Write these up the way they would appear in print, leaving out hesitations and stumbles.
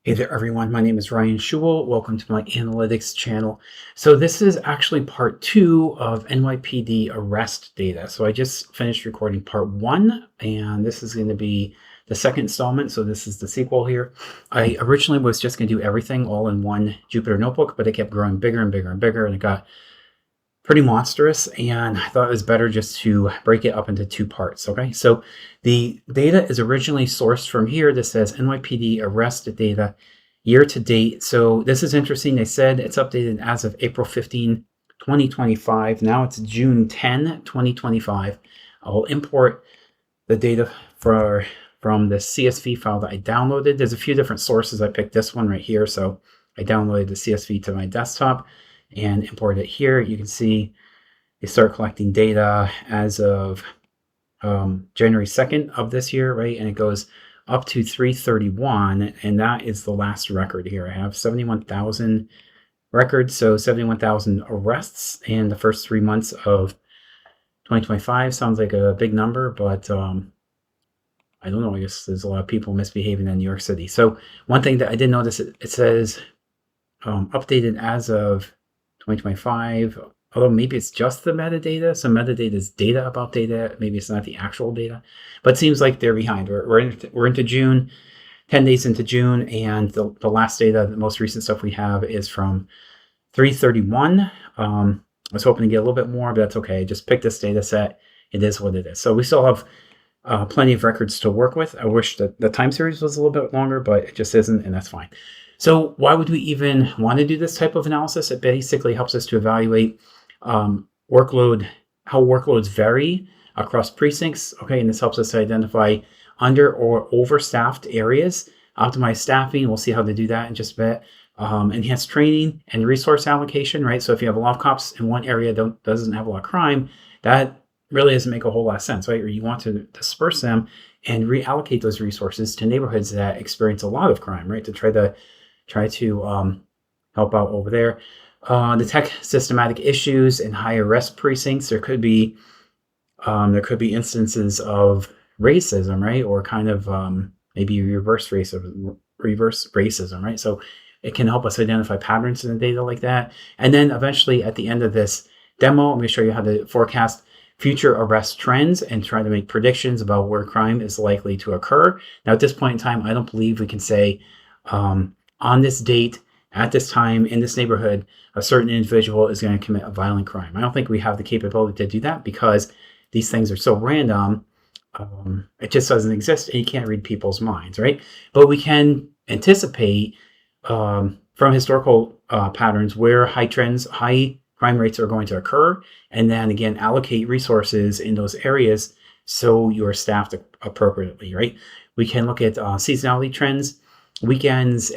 Hey there, everyone. My name is Ryan Schewel. Welcome to my analytics channel. So this is actually part 2 of NYPD arrest data. So I just finished recording part 1, and this is going to be the second installment. So this is the sequel here. I originally was just going to do everything all in one Jupyter notebook, but it kept growing bigger and bigger and bigger, and it got pretty monstrous, and I thought it was better just to break it up into 2 parts. Okay, so the data is originally sourced from here. This says NYPD arrest data year to date. So this is interesting. They said it's updated as of April 15, 2025. Now it's June 10, 2025. I'll import the data from the CSV file that I downloaded. There's a few different sources. I picked this one right here. So I downloaded the CSV to my desktop and import it here. You can see they start collecting data as of January 2nd of this year, right? And it goes up to 3/31, and that is the last record here. I have 71,000 records, so 71,000 arrests in the first 3 months of 2025. Sounds like a big number, but I don't know. I guess there's a lot of people misbehaving in New York City. So one thing that I did notice, it says updated as of 2025, although maybe it's just the metadata. So metadata is data about data. Maybe it's not the actual data, but it seems like they're behind. We're into June, 10 days into June, and the last data, the most recent stuff we have is from 3/31. I was hoping to get a little bit more, but that's okay. Just pick this data set. It is what it is. So we still have plenty of records to work with. I wish that the time series was a little bit longer, but it just isn't, and that's fine. So why would we even want to do this type of analysis? It basically helps us to evaluate how workloads vary across precincts. Okay, and this helps us to identify under or overstaffed areas, optimize staffing. We'll see how to do that in just a bit. Enhance training and resource allocation, right? So if you have a lot of cops in one area that doesn't have a lot of crime, that really doesn't make a whole lot of sense, right? Or you want to disperse them and reallocate those resources to neighborhoods that experience a lot of crime, right? To try to help out over there. Detect systematic issues in high arrest precincts. There could be instances of racism, right, or kind of maybe reverse racism, right? So it can help us identify patterns in the data like that. And then eventually, at the end of this demo, I'm going to show you how to forecast future arrest trends and try to make predictions about where crime is likely to occur. Now, at this point in time, I don't believe we can say on this date, at this time, in this neighborhood, a certain individual is going to commit a violent crime. I don't think we have the capability to do that because these things are so random. It just doesn't exist, and you can't read people's minds, right? But we can anticipate from historical patterns where high crime rates are going to occur, and then again allocate resources in those areas so you're staffed appropriately, right? We can look at seasonality trends, weekends,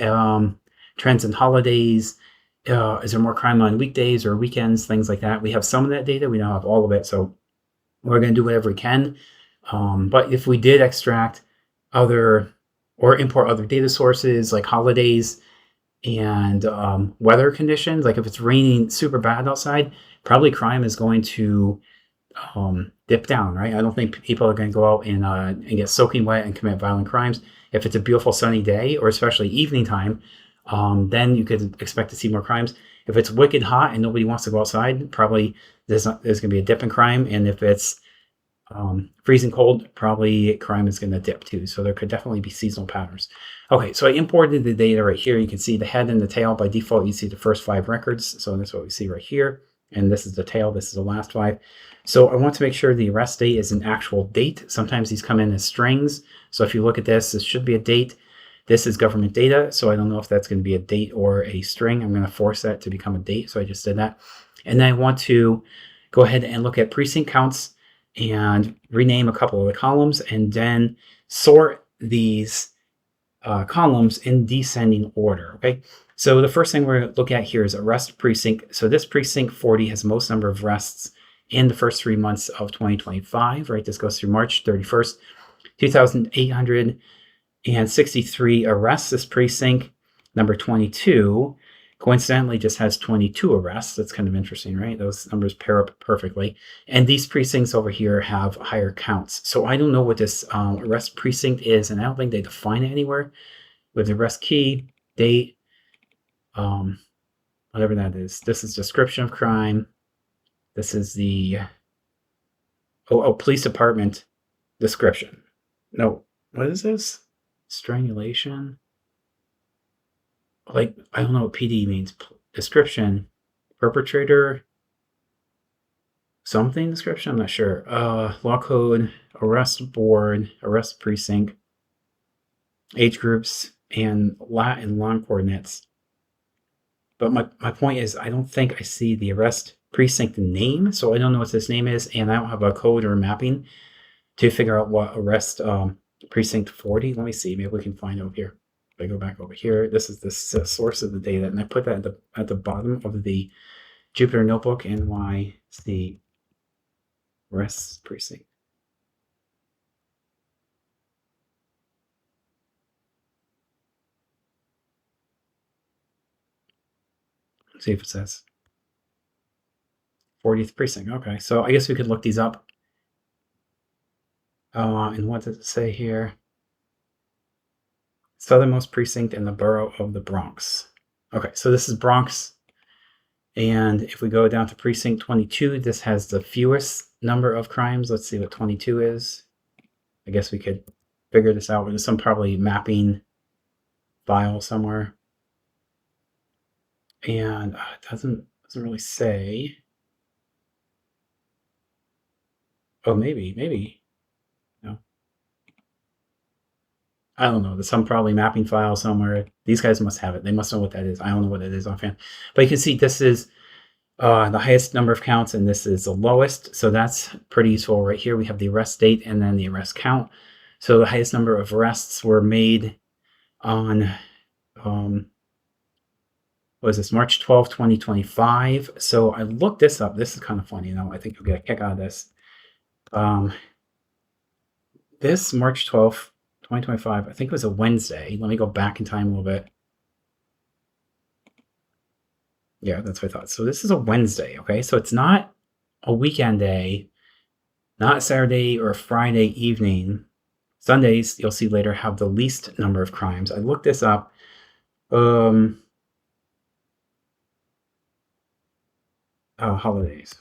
trends and holidays. Is there more crime on weekdays or weekends, things like that? We have some of that data. We don't have all of it, so we're going to do whatever we can. But if we did extract other or import other data sources like holidays and weather conditions, like if it's raining super bad outside, probably crime is going to dip down, right? I don't think people are going to go out and get soaking wet and commit violent crimes. If it's a beautiful sunny day, or especially evening time, then you could expect to see more crimes. If it's wicked hot and nobody wants to go outside, probably there's going to be a dip in crime. And if it's freezing cold, probably crime is going to dip too. So there could definitely be seasonal patterns. Okay, so I imported the data right here. You can see the head and the tail. By default, you see the first 5 records. So that's what we see right here. And this is the tail. This is the last 5. So I want to make sure the arrest date is an actual date. Sometimes these come in as strings. So if you look at this should be a date. This is government data, so I don't know if that's going to be a date or a string. I'm going to force that to become a date, so I just did that. And then I want to go ahead and look at precinct counts and rename a couple of the columns, and then sort these columns in descending order, okay? So the first thing we're going to look at here is arrest precinct. So this precinct 40 has the most number of arrests in the first 3 months of 2025, right? This goes through March 31st, 2,863 arrests. This precinct number 22 coincidentally just has 22 arrests. That's kind of interesting, right? Those numbers pair up perfectly. And these precincts over here have higher counts. So I don't know what this arrest precinct is, and I don't think they define it anywhere. With the arrest key, date, whatever that is. This is description of crime. This is the police department description. No, what is this? Strangulation. Like, I don't know what PD means. Description, perpetrator, something description. I'm not sure. Law code, arrest board, arrest precinct, age groups, and lat and long coordinates. But my point is, I don't think I see the arrest precinct name, so I don't know what this name is, and I don't have a code or a mapping to figure out what arrest precinct 40. Let me see. Maybe we can find over here. If I go back over here, this is the source of the data, and I put that at the bottom of the Jupyter Notebook, NYC arrest precinct. Let's see if it says 40th precinct. Okay, so I guess we could look these up. And what does it say here? Southernmost precinct in the borough of the Bronx. Okay, so this is Bronx. And if we go down to precinct 22, this has the fewest number of crimes. Let's see what 22 is. I guess we could figure this out. There's some probably mapping file somewhere. And it doesn't really say. Oh, maybe. No. I don't know. There's some probably mapping file somewhere. These guys must have it. They must know what that is. I don't know what it is offhand. But you can see this is the highest number of counts, and this is the lowest. So that's pretty useful right here. We have the arrest date and then the arrest count. So the highest number of arrests were made on, what is this, March 12, 2025. So I looked this up. This is kind of funny, I think you'll get a kick out of this. This March 12th, 2025, I think it was a Wednesday. Let me go back in time a little bit. Yeah, that's what I thought. So this is a Wednesday, okay? So it's not a weekend day, not a Saturday or a Friday evening. Sundays, you'll see later, have the least number of crimes. I looked this up. Holidays.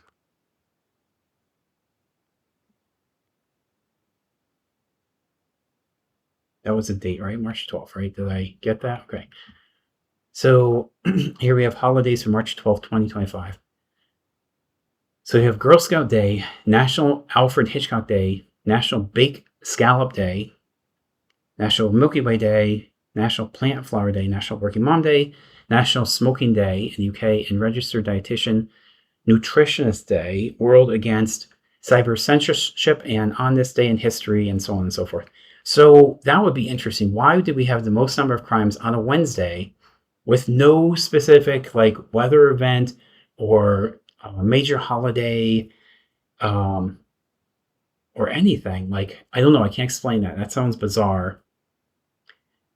That was the date, right? March 12th, right? Did I get that? Okay. So here we have holidays for March 12th, 2025. So you have Girl Scout Day, National Alfred Hitchcock Day, National Baked Scallop Day, National Milky Way Day, National Plant Flower Day, National Working Mom Day, National Smoking Day in the UK, and Registered Dietitian Nutritionist Day, World Against Cyber Censorship, and On This Day in History, and so on and so forth. So that would be interesting. Why did we have the most number of crimes on a Wednesday with no specific like weather event or major holiday or anything? Like, I don't know. I can't explain that. That sounds bizarre.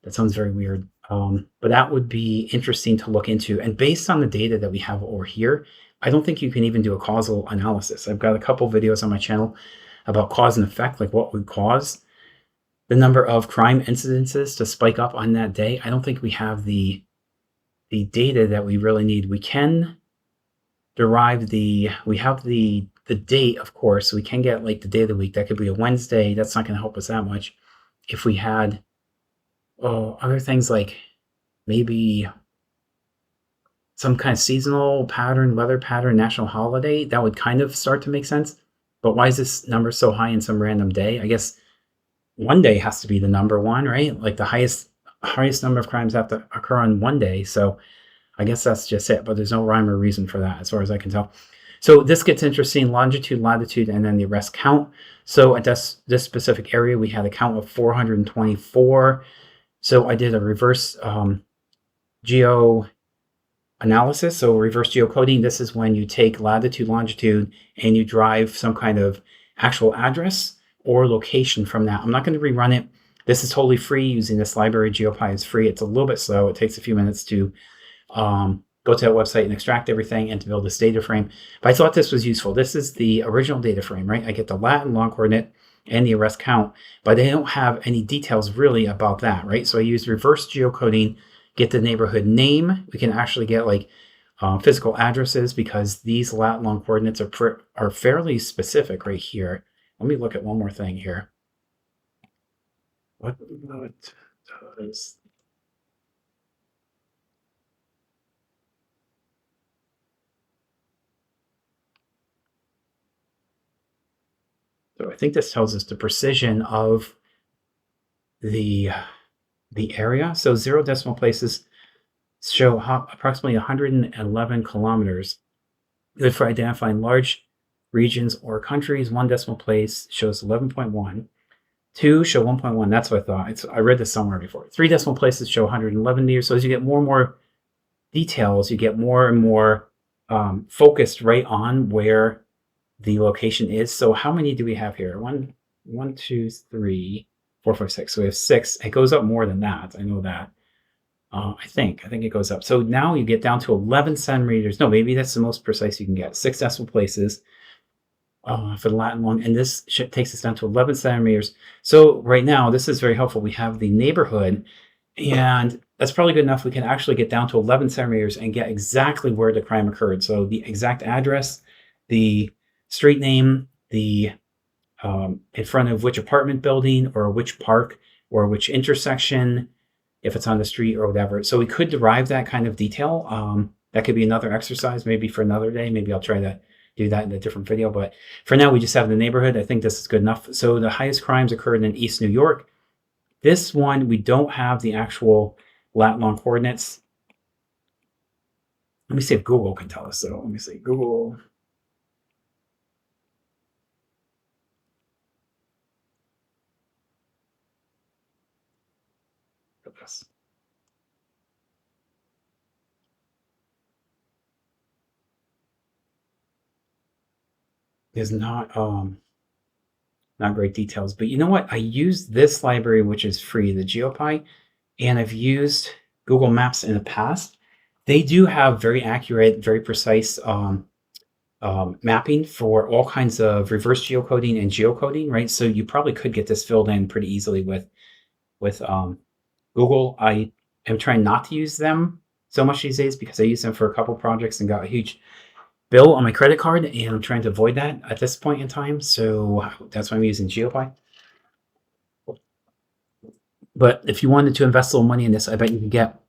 That sounds very weird. But that would be interesting to look into. And based on the data that we have over here, I don't think you can even do a causal analysis. I've got a couple videos on my channel about cause and effect, like what would cause the number of crime incidences to spike up on that day. I don't think we have the data that we really need. We can derive we have the date, of course, so we can get like the day of the week. That could be a Wednesday. That's not going to help us that much. If we had other things like maybe some kind of seasonal pattern, weather pattern, national holiday, that would kind of start to make sense. But why is this number so high in some random day? I guess one day has to be the number one, right? Like the highest number of crimes have to occur on one day. So I guess that's just it. But there's no rhyme or reason for that as far as I can tell. So this gets interesting: longitude, latitude, and then the arrest count. So at this specific area, we had a count of 424. So I did a reverse geo analysis. So reverse geocoding. This is when you take latitude, longitude, and you drive some kind of actual address or location from that. I'm not going to rerun it. This is totally free using this library. GeoPy is free. It's a little bit slow. It takes a few minutes to go to that website and extract everything and to build this data frame. But I thought this was useful. This is the original data frame, right? I get the lat and long coordinate and the arrest count, but they don't have any details really about that, right? So I used reverse geocoding, get the neighborhood name. We can actually get like physical addresses, because these lat long coordinates are fairly specific right here. Let me look at one more thing here. What does... So I think this tells us the precision of the area. So 0 decimal places show approximately 111 kilometers. Good for identifying large regions or countries. 1 decimal place shows 11.1. 2 show 1.1. That's what I thought. I read this somewhere before. 3 decimal places show 111 meters. So as you get more and more details, you get more and more focused right on where the location is. So how many do we have here? 1, 2, 3, 4, 5, 6. So we have 6. It goes up more than that. I know that. I think it goes up. So now you get down to 11 centimeters. No, maybe that's the most precise you can get. 6 decimal places for the Latin one. And this takes us down to 11 centimeters. So right now, this is very helpful. We have the neighborhood, and that's probably good enough. We can actually get down to 11 centimeters and get exactly where the crime occurred. So the exact address, the street name, the in front of which apartment building or which park or which intersection, if it's on the street or whatever. So we could derive that kind of detail. That could be another exercise, maybe for another day. Maybe I'll try to do that in a different video. But for now, we just have the neighborhood. I think this is good enough. So the highest crimes occurred in East New York. This one, we don't have the actual lat long coordinates. Let me see if Google can tell us. So let me see, Google. Is not great details, but you know what? I used this library, which is free, the GeoPy, and I've used Google Maps in the past. They do have very accurate, very precise mapping for all kinds of reverse geocoding and geocoding, right? So you probably could get this filled in pretty easily with Google. I am trying not to use them so much these days because I used them for a couple projects and got a huge bill on my credit card, and I'm trying to avoid that at this point in time. So that's why I'm using GeoPy. But if you wanted to invest a little money in this, I bet you could get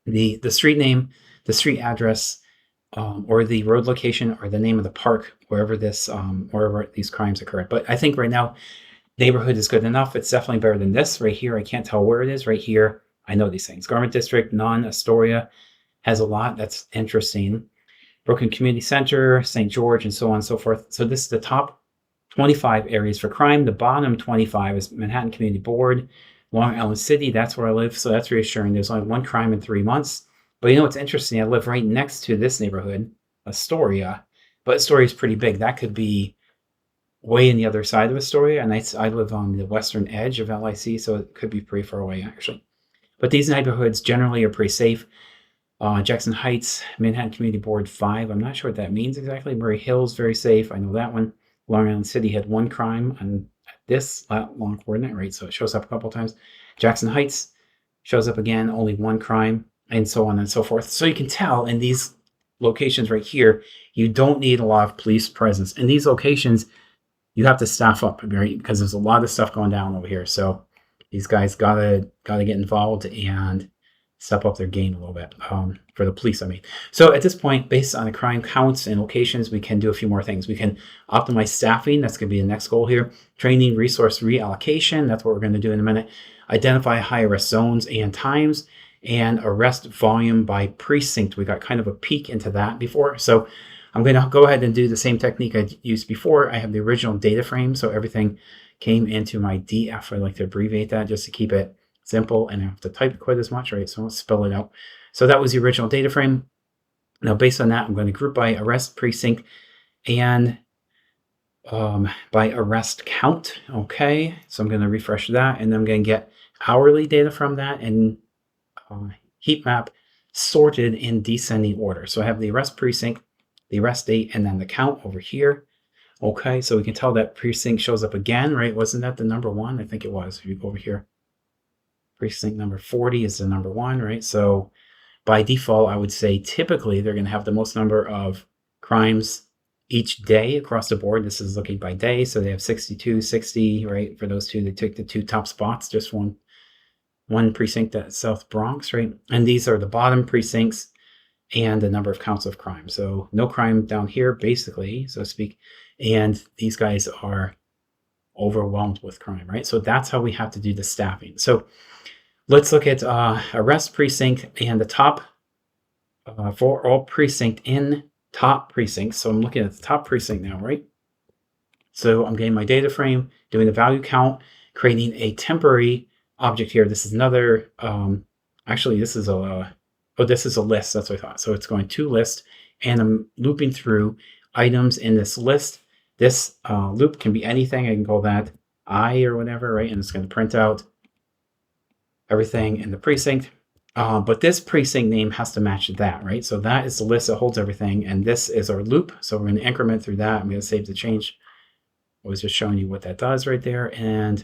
the street name, the street address, or the road location, or the name of the park wherever these crimes occurred. But I think right now, neighborhood is good enough. It's definitely better than this right here. I can't tell where it is right here. I know these things. Garment District, none. Astoria has a lot. That's interesting. Brooklyn Community Center, St. George, and so on and so forth. So this is the top 25 areas for crime. The bottom 25 is Manhattan Community Board, Long Island City. That's where I live, so that's reassuring. There's only 1 crime in 3 months. But you know what's interesting? I live right next to this neighborhood, Astoria. But Astoria is pretty big. That could be way in the other side of Astoria, and I live on the western edge of LIC, so it could be pretty far away, actually. But these neighborhoods generally are pretty safe. Jackson Heights, Manhattan Community Board 5. I'm not sure what that means exactly. Murray Hill's very safe. I know that one. Long Island City had 1 crime on this long coordinate, right? So it shows up a couple times. Jackson Heights shows up again, only 1 crime, and so on and so forth. So you can tell in these locations right here, you don't need a lot of police presence. In these locations, you have to staff up, right? Because there's a lot of stuff going down over here. So these guys gotta get involved and step up their game a little bit, for the police, I mean. So at this point, based on the crime counts and locations, we can do a few more things. We can optimize staffing. That's going to be the next goal here. Training, resource reallocation. That's what we're going to do in a minute. Identify high arrest zones and times, and arrest volume by precinct. We got kind of a peek into that before. So I'm going to go ahead and do the same technique I used before. I have the original data frame, so everything came into my DF. I like to abbreviate that just to keep it simple, and I have to type quite as much, right? So I'll spell it out. So that was the original data frame. Now, based on that, I'm going to group by arrest precinct and by arrest count. Okay, so I'm going to refresh that, and then I'm going to get hourly data from that and heat map sorted in descending order. So I have the arrest precinct, the arrest date, and then the count over here. Okay, so we can tell that precinct shows up again, right? Wasn't that the number 1? I think it was. If you go over here. Precinct number 40 is the number 1, right? So by default, I would say typically they're going to have the most number of crimes each day across the board. This is looking by day. So they have 62, 60, right? For those two, they took the 2 top spots, just one precinct at South Bronx, right? And these are the bottom precincts and the number of counts of crime. So no crime down here, basically, so to speak. And these guys are overwhelmed with crime, right? So that's how we have to do the staffing. So let's look at arrest precinct and the top for all precinct in top precincts. So I'm looking at the top precinct now, right? So I'm getting my data frame, doing the value count, creating a temporary object here. This is another, actually this is a, this is a list. That's what I thought. So it's going to list and I'm looping through items in this list. This loop can be anything. I can call that I or whatever, right? And it's going to print out everything in the precinct. But this precinct name has to match that, right? So that is the list that holds everything. And this is our loop. So we're going to increment through that. I'm going to save the change. I was just showing you what that does right there. And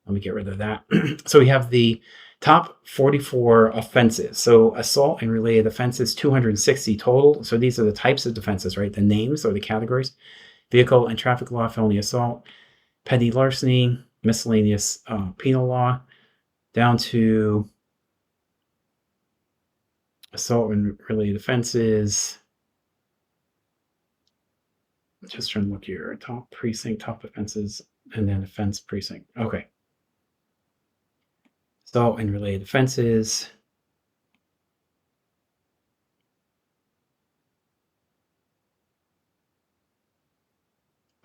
let me get rid of that. So we have the top 44 offenses. So assault and related offenses, 260 total. So these are the types of offenses, right? The names or the categories. Vehicle and traffic law, felony assault, petty larceny, miscellaneous penal law, down to assault and related offenses. Just trying to look here. Top precinct, top offenses, and then offense precinct. Okay. Assault and related offenses.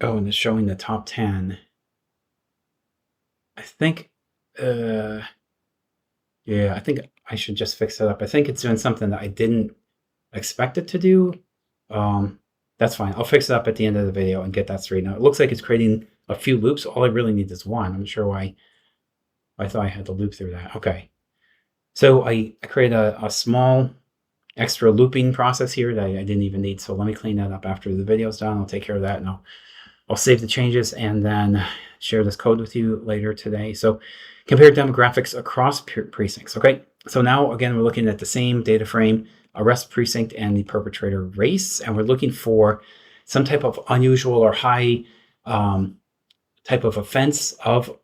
Oh, and it's showing the top 10. I think, yeah, I think I should just fix it up. I think it's doing something that I didn't expect it to do. That's fine. I'll fix it up at the end of the video and get that straightened out. It looks like it's creating a few loops. All I really need is one. I'm not sure why I thought I had to loop through that. Okay. So I create a small extra looping process here that I didn't even need. So let me clean that up after the video's done. I'll take care of that and I'll save the changes and then share this code with you later today. So compare demographics across precincts. Okay. So now again, we're looking at the same data frame, arrest precinct and the perpetrator race. And we're looking for some type of unusual or high type of offense of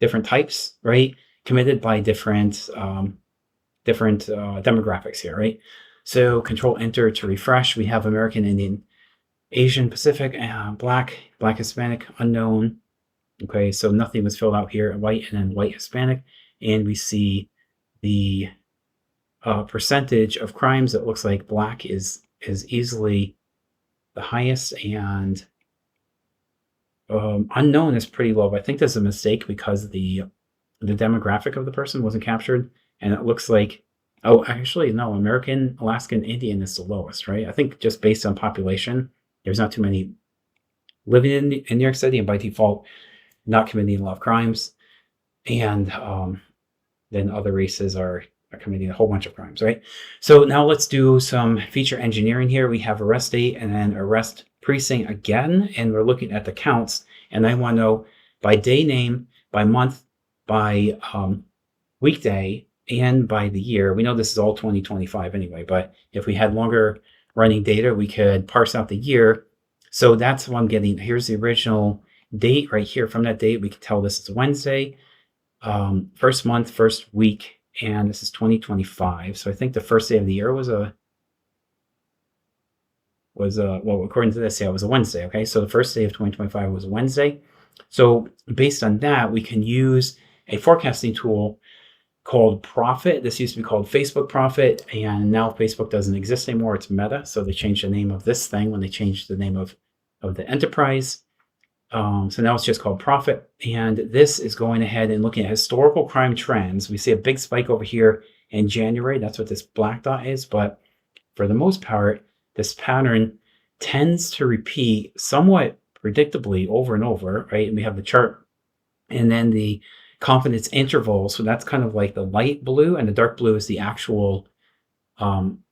different types, right? Committed by different demographics here, right? So control enter to refresh. We have American Indian, Asian Pacific, Black Hispanic, unknown. Okay, so nothing was filled out here, white and then white Hispanic. And we see the percentage of crimes. It looks like Black is easily the highest and unknown is pretty low. But I think there's a mistake because the demographic of the person wasn't captured. And it looks like, oh, actually, no, American, Alaskan, Indian is the lowest, right? I think just based on population, there's not too many living in New York City and by default, not committing a lot of crimes. And then other races are committing a whole bunch of crimes, right? So now let's do some feature engineering here. We have arrest date and then arrest precinct again. And we're looking at the counts. And I want to know by day name, by month, by weekday, and by the year. We know this is all 2025 anyway, but if we had longer running data, we could parse out the year. So that's what I'm getting. Here's the original date right here. From that date, we can tell this is Wednesday, first month, first week, and this is 2025. So I think the first day of the year was well, according to this, yeah, it was a Wednesday. Okay, so the first day of 2025 was a Wednesday. So based on that, we can use a forecasting tool called Profit. This used to be called Facebook Profit, and now Facebook doesn't exist anymore. It's Meta. So they changed the name of this thing when they changed the name of the enterprise. So now it's just called Profit. And this is going ahead and looking at historical crime trends. We see a big spike over here in January. That's what this black dot is. But for the most part, this pattern tends to repeat somewhat predictably over and over, right? And we have the chart and then the confidence interval. So that's kind of like the light blue, and the dark blue is the actual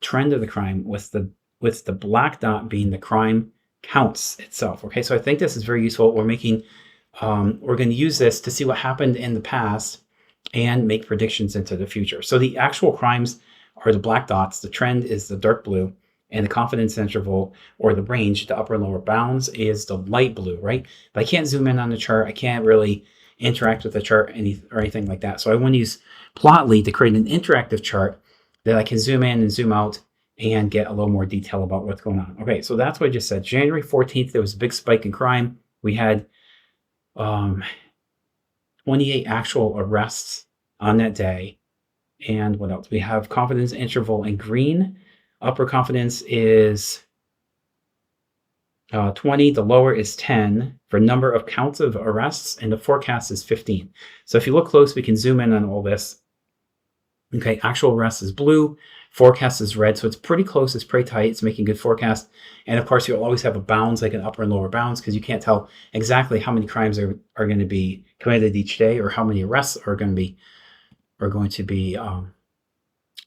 trend of the crime, with the black dot being the crime counts itself. Okay, so I think this is very useful. We're going to use this to see what happened in the past and make predictions into the future. So the actual crimes are the black dots, the trend is the dark blue, and the confidence interval or the range, the upper and lower bounds, is the light blue, right? But I can't zoom in on the chart. I can't really interact with the chart or anything like that. So I want to use Plotly to create an interactive chart that I can zoom in and zoom out and get a little more detail about what's going on. Okay, so that's what I just said. January 14th, there was a big spike in crime. We had 28 actual arrests on that day. And what else? We have confidence interval in green. Upper confidence is 20. The lower is 10 for number of counts of arrests, and the forecast is 15. So if you look close, we can zoom in on all this. Okay, actual arrest is blue, forecast is red, so it's pretty close, it's pretty tight, it's making good forecast. And of course, you'll always have a bounds, like an upper and lower bounds, because you can't tell exactly how many crimes are going to be committed each day, or how many arrests are going to be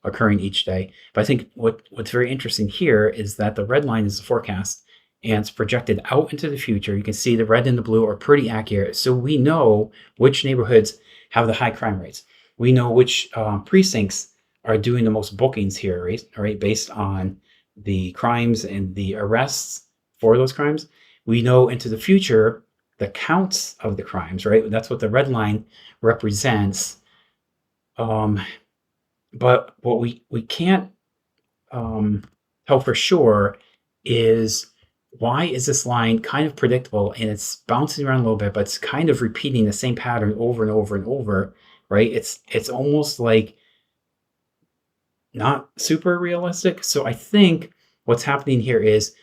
occurring each day. But I think what's very interesting here is that the red line is the forecast, and it's projected out into the future. You can see the red and the blue are pretty accurate, so we know which neighborhoods have the high crime rates. We know which precincts are doing the most bookings here, right? Based on the crimes and the arrests for those crimes. We know into the future the counts of the crimes, right? That's what the red line represents. But what we can't tell for sure is, why is this line kind of predictable and it's bouncing around a little bit, but it's kind of repeating the same pattern over and over and over, right? It's almost like not super realistic. So I think what's happening here is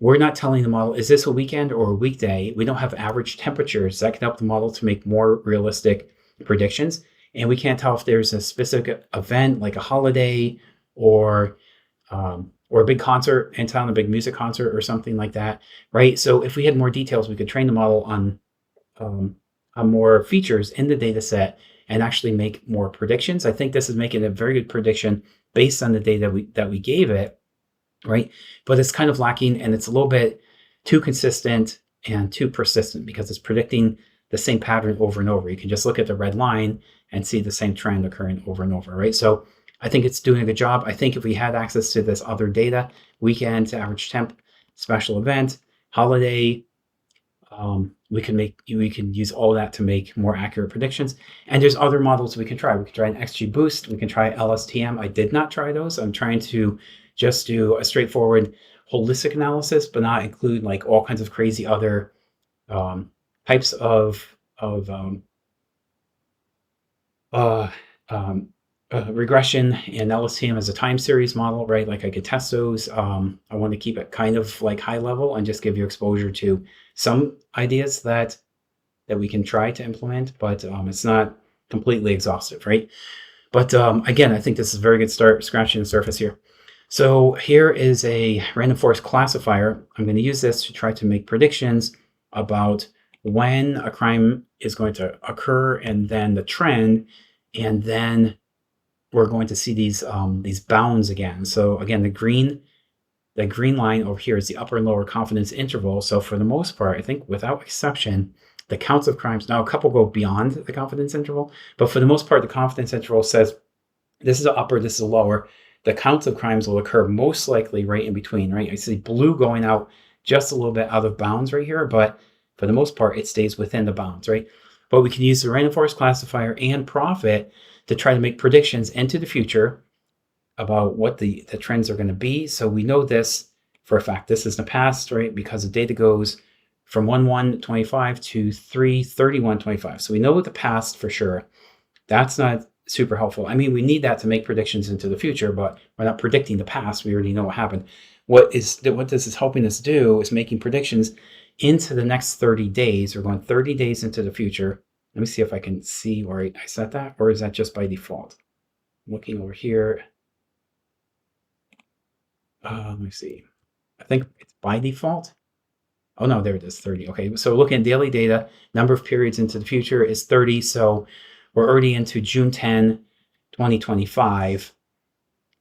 we're not telling the model, is this a weekend or a weekday? We don't have average temperatures that can help the model to make more realistic predictions. And we can't tell if there's a specific event like a holiday or a big concert in town, a big music concert or something like that, right? So if we had more details, we could train the model on more features in the data set and actually make more predictions. I think this is making a very good prediction based on the data that we gave it, right? But it's kind of lacking, and it's a little bit too consistent and too persistent because it's predicting the same pattern over and over. You can just look at the red line and see the same trend occurring over and over, right? So I think it's doing a good job. I think if we had access to this other data, weekend to average temp, special event, holiday, we can use all that to make more accurate predictions. And there's other models we can try. We can try an XGBoost. We can try LSTM. I did not try those. I'm trying to just do a straightforward holistic analysis, but not include like all kinds of crazy other types of regression and LSTM as a time series model, right? Like I could test those. I want to keep it kind of like high level and just give you exposure to some ideas that we can try to implement, but it's not completely exhaustive, right? But again, I think this is a very good start, scratching the surface here. So here is a random forest classifier. I'm going to use this to try to make predictions about when a crime is going to occur, and then the trend, and then we're going to see these bounds again. So again, the green line over here is the upper and lower confidence interval. So for the most part, I think without exception, the counts of crimes, now a couple go beyond the confidence interval, but for the most part, the confidence interval says this is the upper, this is the lower. The counts of crimes will occur most likely right in between, right? I see blue going out just a little bit out of bounds right here, but for the most part, it stays within the bounds, right? But we can use the random forest classifier and profit to try to make predictions into the future about what the trends are going to be. So we know this for a fact. This is the past, right? Because the data goes from 1/1/25 to 3/31/25. So we know the past for sure. That's not super helpful. I mean, we need that to make predictions into the future, but we're not predicting the past. We already know what happened. What this is helping us do is making predictions into the next 30 days. We're going 30 days into the future. Let me see if I can see where I set that, or is that just by default? I'm looking over here. Let me see. I think it's by default. Oh no, there it is, 30. Okay, so looking at daily data, number of periods into the future is 30. So we're already into June 10, 2025.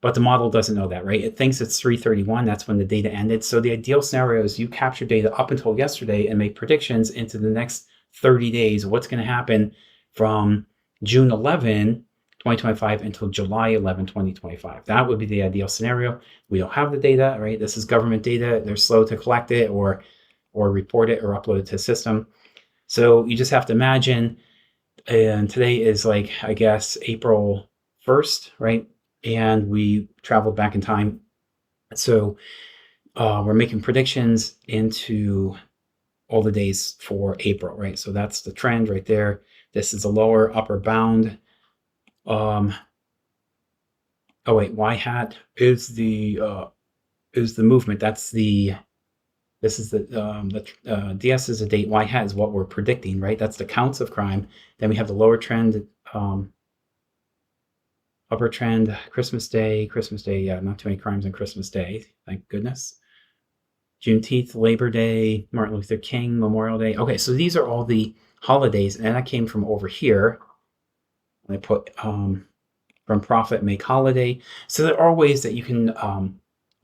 But the model doesn't know that, right? It thinks it's 3/31. That's when the data ended. So the ideal scenario is you capture data up until yesterday and make predictions into the next 30 days. What's going to happen from June 11, 2025 until July 11, 2025. That would be the ideal scenario. We don't have the data, right? This is government data. They're slow to collect it or report it or upload it to the system. So you just have to imagine, and today is like, I guess, April 1st, right? And we traveled back in time. So we're making predictions into all the days for April, right? So that's the trend right there. This is a lower upper bound. Oh wait, y hat is the movement. This is the DS is a date. Y hat is what we're predicting, right? That's the counts of crime. Then we have the lower trend, upper trend, Christmas Day. Yeah, not too many crimes on Christmas Day, thank goodness. Juneteenth, Labor Day, Martin Luther King, Memorial Day. Okay, so these are all the holidays, and that came from over here. I put from profit make holiday. So there are ways that you can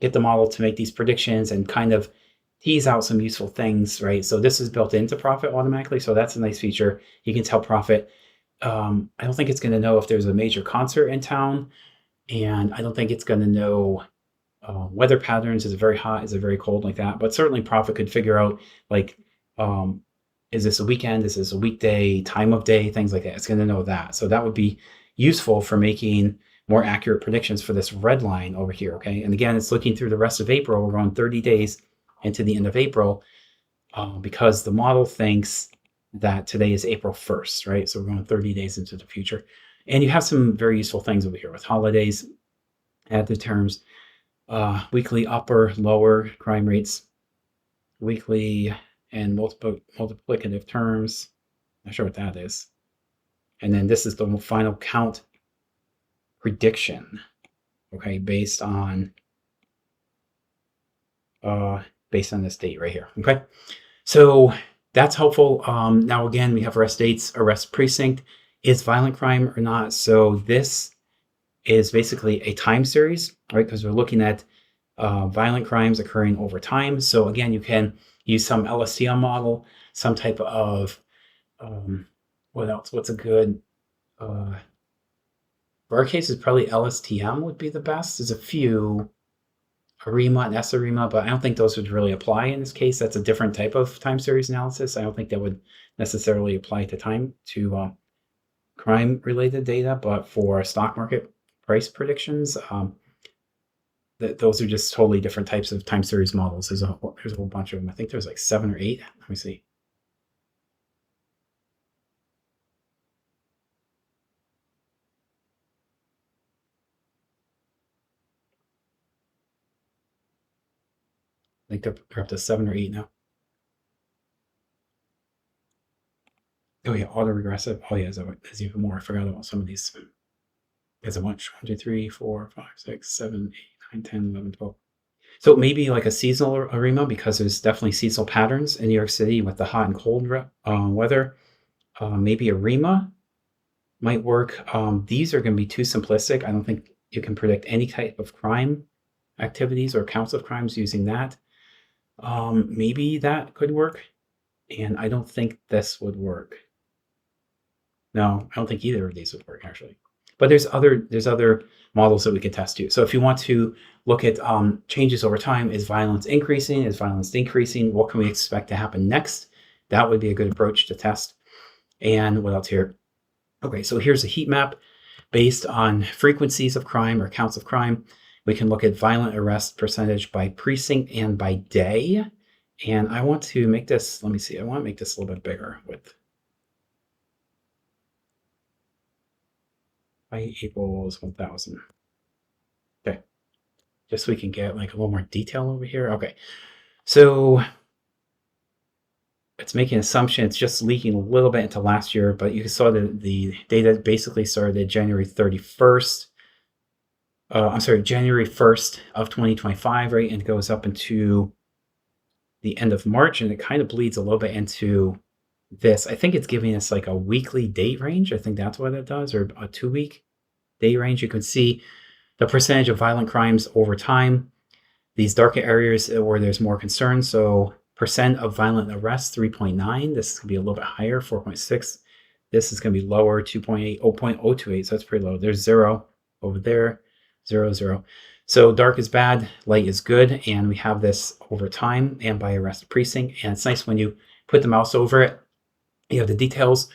get the model to make these predictions and kind of tease out some useful things, right? So this is built into profit automatically, so that's a nice feature. You can tell profit. I don't think it's going to know if there's a major concert in town, and I don't think it's going to know weather patterns. Is it very hot? Is it very cold, like that? But certainly profit could figure out, like, is this a weekend? Is this a weekday? Time of day? Things like that. It's going to know that. So that would be useful for making more accurate predictions for this red line over here, okay? And again, it's looking through the rest of April. We're going 30 days into the end of April because the model thinks that today is April 1st, right? So we're going 30 days into the future. And you have some very useful things over here with holidays, add the terms, weekly upper, lower crime rates, weekly and multiplicative terms. Not sure what that is. And then this is the final count prediction, okay, based on this date right here, okay? So that's helpful. Now, again, we have arrest dates, arrest precinct. Is violent crime or not? So this is basically a time series, right? Because we're looking at violent crimes occurring over time. So again, you can use some LSTM model, some type of, what else? What's a good, for our case, is probably LSTM would be the best. There's a few, ARIMA and SARIMA, but I don't think those would really apply in this case. That's a different type of time series analysis. I don't think that would necessarily apply to crime-related data, but for stock market price predictions, those are just totally different types of time series models. There's a whole bunch of them. I think there's like 7 or 8. Let me see. I think they're up to 7 or 8 now. Oh yeah, auto-regressive. Oh yeah, there's even more. I forgot about some of these. There's a bunch. 1, 2, 3, 4, 5, 6, 7, 8, 9, 10, 11, 12. So maybe like a seasonal ARIMA, because there's definitely seasonal patterns in New York City with the hot and cold weather. Maybe ARIMA might work. These are going to be too simplistic. I don't think you can predict any type of crime activities or counts of crimes using that. Maybe that could work. And I don't think this would work. No, I don't think either of these would work, actually. But there's other models that we could test too. So if you want to look at changes over time, is violence increasing? Is violence decreasing? What can we expect to happen next? That would be a good approach to test. And what else here? Okay, so here's a heat map based on frequencies of crime or counts of crime. We can look at violent arrest percentage by precinct and by day. And I want to make this, let me see, I want to make this a little bit bigger with I equals 1000. Okay, just so we can get like a little more detail over here. Okay, so it's making an assumption. It's just leaking a little bit into last year, but you saw the data basically started January 31st. January 1st of 2025, right? And it goes up into the end of March, and it kind of bleeds a little bit into this. I think it's giving us like a weekly date range. I think that's what it does, or a 2-week day range. You can see the percentage of violent crimes over time. These darker areas where there's more concern. So percent of violent arrests, 3.9. This could be a little bit higher, 4.6. This is going to be lower, 2.8, 0.028, so that's pretty low. There's 0 over there, 0, 0. So dark is bad, light is good, and we have this over time and by arrest precinct. And it's nice when you put the mouse over it, you have the details,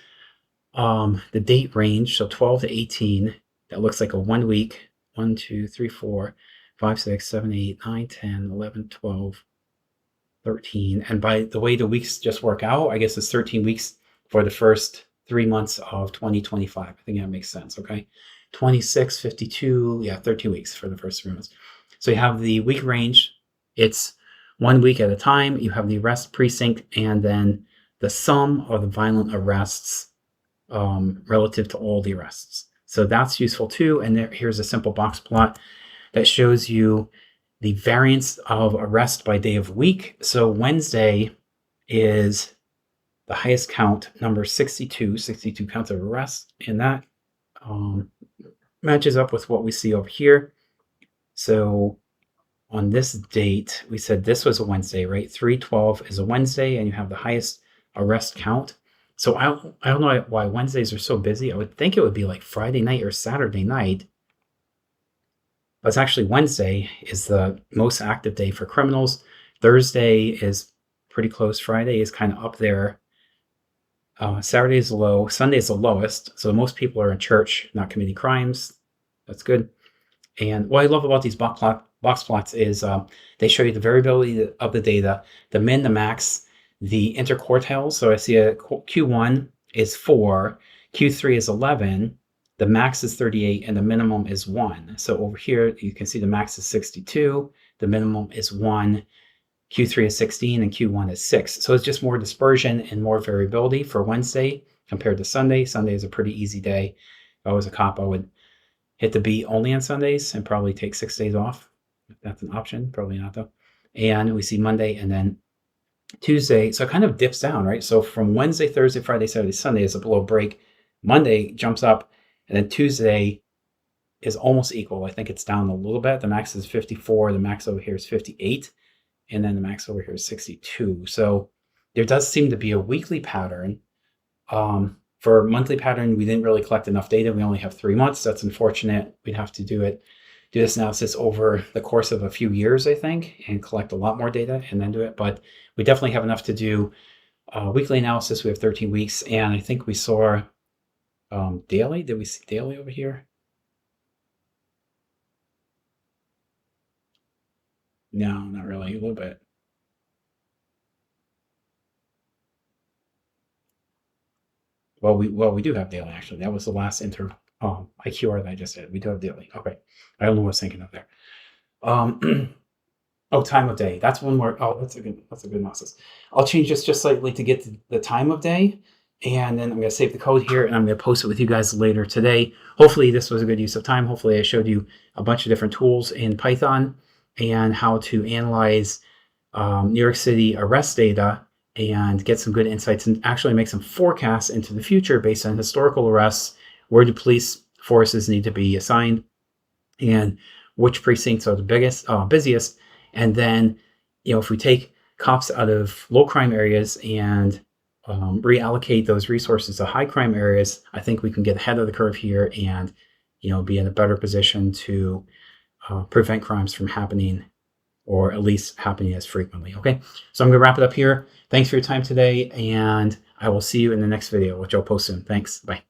the date range, so 12 to 18. That looks like a 1 week. 1, 2, 3, 4, 5, 6, 7, 8, 9, 10, 11, 12, 13. And by the way the weeks just work out, I guess it's 13 weeks for the first 3 months of 2025. I think that makes sense, okay? 26, 52, yeah, 13 weeks for the first 3 months. So you have the week range. It's 1 week at a time. You have the arrest precinct and then the sum of the violent arrests relative to all the arrests. So that's useful too. And here's a simple box plot that shows you the variance of arrest by day of week. So Wednesday is the highest count, number 62 counts of arrests, and that matches up with what we see over here. So on this date, we said this was a Wednesday, right? 3/12 is a Wednesday, and you have the highest arrest count. So I don't know why Wednesdays are so busy. I would think it would be like Friday night or Saturday night. But it's actually Wednesday is the most active day for criminals. Thursday is pretty close. Friday is kind of up there. Saturday is low. Sunday is the lowest. So most people are in church, not committing crimes. That's good. And what I love about these box plots is they show you the variability of the data, the min, the max, the interquartiles. So I see a Q1 is 4, Q3 is 11, the max is 38, and the minimum is 1. So over here, you can see the max is 62, the minimum is 1, Q3 is 16, and Q1 is 6. So it's just more dispersion and more variability for Wednesday compared to Sunday. Sunday is a pretty easy day. If I was a cop, I would hit the beat only on Sundays and probably take 6 days off. If that's an option, probably not though. And we see Monday and then Tuesday, so it kind of dips down, right? So from Wednesday, Thursday, Friday, Saturday, Sunday is a below break. Monday jumps up, and then Tuesday is almost equal. I think it's down a little bit. The max is 54. The max over here is 58. And then the max over here is 62. So there does seem to be a weekly pattern. For monthly pattern, we didn't really collect enough data. We only have 3 months. That's unfortunate. We'd have to do this analysis over the course of a few years, I think, and collect a lot more data and then do it. But we definitely have enough to do weekly analysis. We have 13 weeks, and I think we saw daily. Did we see daily over here? No, not really. A little bit. Well, we do have daily actually. That was the last IQR that I just did. We do have daily. Okay, I don't know what I was thinking of there. Oh, time of day. That's one more. Oh, that's a good analysis. I'll change this just slightly to get to the time of day, and then I'm going to save the code here, and I'm going to post it with you guys later today. Hopefully, this was a good use of time. Hopefully, I showed you a bunch of different tools in Python and how to analyze New York City arrest data and get some good insights and actually make some forecasts into the future based on historical arrests. Where do police forces need to be assigned, and which precincts are the busiest? And then, if we take cops out of low crime areas and reallocate those resources to high crime areas, I think we can get ahead of the curve here and, be in a better position to prevent crimes from happening, or at least happening as frequently. Okay, so I'm going to wrap it up here. Thanks for your time today, and I will see you in the next video, which I'll post soon. Thanks. Bye.